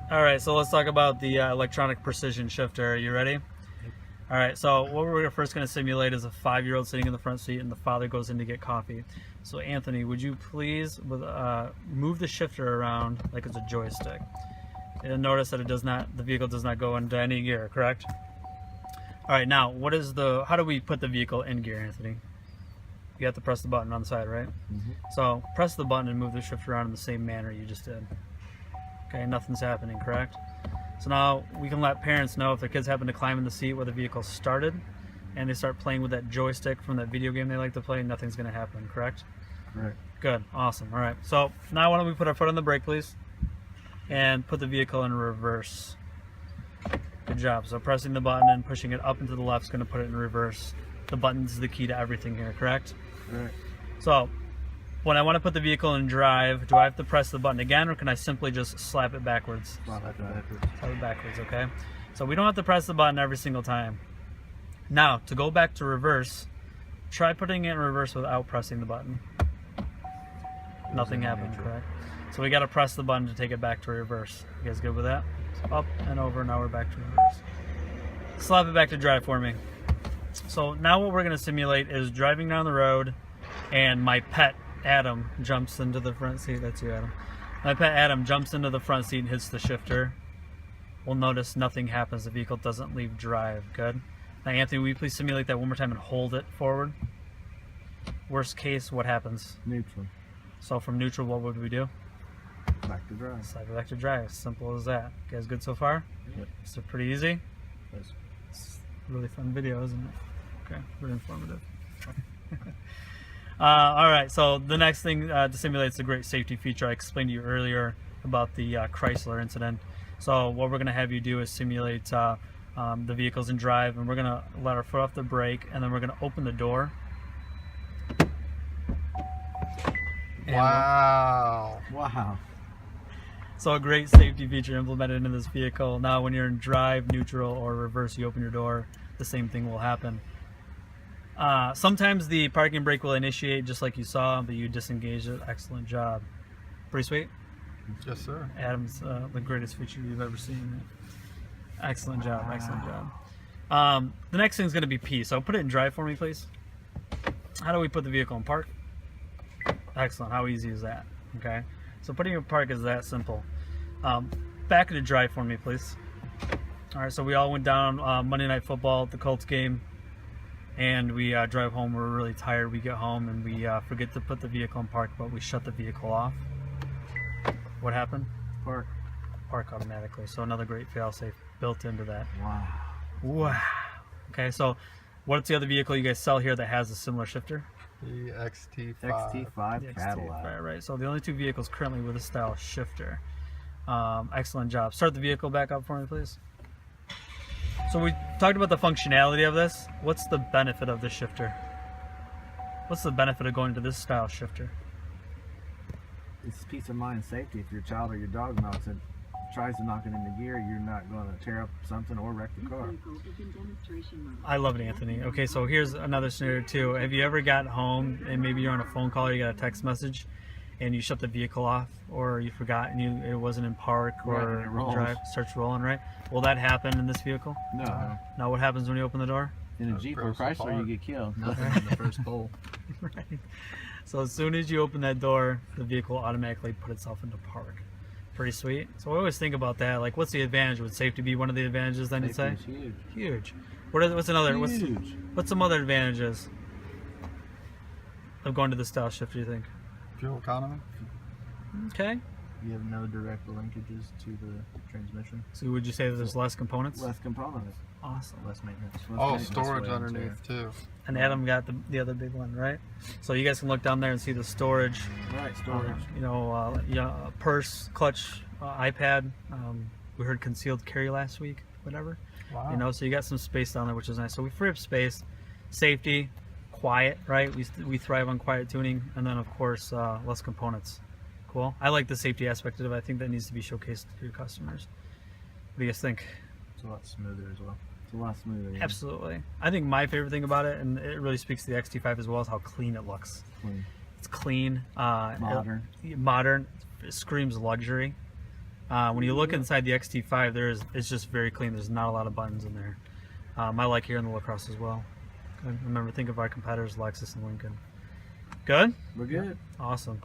All right, so let's talk about the electronic precision shifter. Are you ready? All right, so what we're first going to simulate is a 5-year-old sitting in the front seat and the father goes in to get coffee. So Anthony, would you please move the shifter around like it's a joystick? And notice that the vehicle does not go into any gear, correct? All right, now how do we put the vehicle in gear, Anthony? You have to press the button on the side, right? Mm-hmm. So press the button and move the shifter around in the same manner you just did. Okay, nothing's happening, correct? So now we can let parents know if their kids happen to climb in the seat where the vehicle started and they start playing with that joystick from that video game they like to play, nothing's going to happen, correct? Correct. Good, awesome. All right, so now why don't we put our foot on the brake, please, and put the vehicle in reverse. Good job. So pressing the button and pushing it up and to the left is going to put it in reverse. The button's the key to everything here, correct? Correct. So when I want to put the vehicle in drive, do I have to press the button again, or can I simply just slap it backwards? Slap it backwards. Slap it backwards, okay? So we don't have to press the button every single time. Now, to go back to reverse, try putting it in reverse without pressing the button. Nothing happened, correct? So we got to press the button to take it back to reverse. You guys good with that? So up and over, now we're back to reverse. Slap it back to drive for me. So now what we're going to simulate is driving down the road and my pet Adam jumps into the front seat. That's you, Adam. My pet Adam jumps into the front seat and hits the shifter. We'll notice nothing happens. The vehicle doesn't leave drive. Good. Now, Anthony, will you please simulate that one more time and hold it forward? Worst case, what happens? Neutral. So from neutral, what would we do? Back to drive. Slide it back to drive. Simple as that. You guys good so far? Yep. Is it pretty easy? Yes. It's a really fun video, isn't it? Okay, very informative. All right, so the next thing to simulate is a great safety feature I explained to you earlier about the Chrysler incident. So what we're going to have you do is simulate the vehicles in drive, and we're going to let our foot off the brake, and then we're going to open the door. Wow. Wow. So a great safety feature implemented in this vehicle. Now when you're in drive, neutral, or reverse, you open your door, the same thing will happen. Sometimes the parking brake will initiate just like you saw, but you disengage it. Excellent job. Pretty sweet? Yes, sir. Adam's the greatest feature you've ever seen. Excellent job, excellent job. The next thing is going to be P, so put it in drive for me, please. How do we put the vehicle in park? Excellent. How easy is that? Okay. So putting it in park is that simple. Back into drive for me, please. All right, so we all went down Monday Night Football at the Colts game, and we drive home. We're really tired. We get home and we forget to put the vehicle in park, but we shut the vehicle off. What happened? Park. Park automatically. So another great fail-safe built into that. Wow. Wow. Okay, so what's the other vehicle you guys sell here that has a similar shifter? The XT5. XT5 The Cadillac. XT5, right. So the only two vehicles currently with this style shifter. Excellent job. Start the vehicle back up for me, please. So we talked about the functionality of this. What's the benefit of the shifter? What's the benefit of going to this style shifter? It's peace of mind and safety. If your child or your dog knocks it, tries to knock it into gear, you're not going to tear up something or wreck the car. I love it, Anthony. Okay, so here's another scenario too. Have you ever got home and maybe you're on a phone call, you got a text message, and you shut the vehicle off, or you forgot and it wasn't in park, or Right, drive starts rolling, right? Will that happen in this vehicle? No. Now what happens when you open the door? In a Jeep or Throws the Chrysler, park. you get killed. Nothing in the first pole. Right. So as soon as you open that door, the vehicle will automatically put itself into park. Pretty sweet. So I always think about that. Like, what's the advantage? Would safety be one of the advantages? Then you'd say. Safety is huge. Huge. What's another? Huge. What's some other advantages of going to the style shift? Do you think? Fuel economy. Okay. You have no direct linkages to the transmission. So would you say that there's less components? Less components. Awesome. Less maintenance. Oh, storage underneath too. And Adam got the other big one, right? So you guys can look down there and see the storage. Right, storage. Purse, clutch, iPad. We heard concealed carry last week, whatever. Wow. You know, so you got some space down there, which is nice. So we free up space, safety, quiet, right? We thrive on quiet tuning, and then of course less components. Cool. I like the safety aspect of it. I think that needs to be showcased to your customers. What do you guys think? It's a lot smoother as well. It's a lot smoother. Yeah. Absolutely. I think my favorite thing about it, and it really speaks to the XT5 as well, is how clean it looks. Clean. It's clean. Modern. Modern. It screams luxury. When you look inside the XT5, it's just very clean. There's not a lot of buttons in there. I like here in the LaCrosse as well. Good. Remember, think of our competitors, Lexus and Lincoln. Good? We're good. Awesome.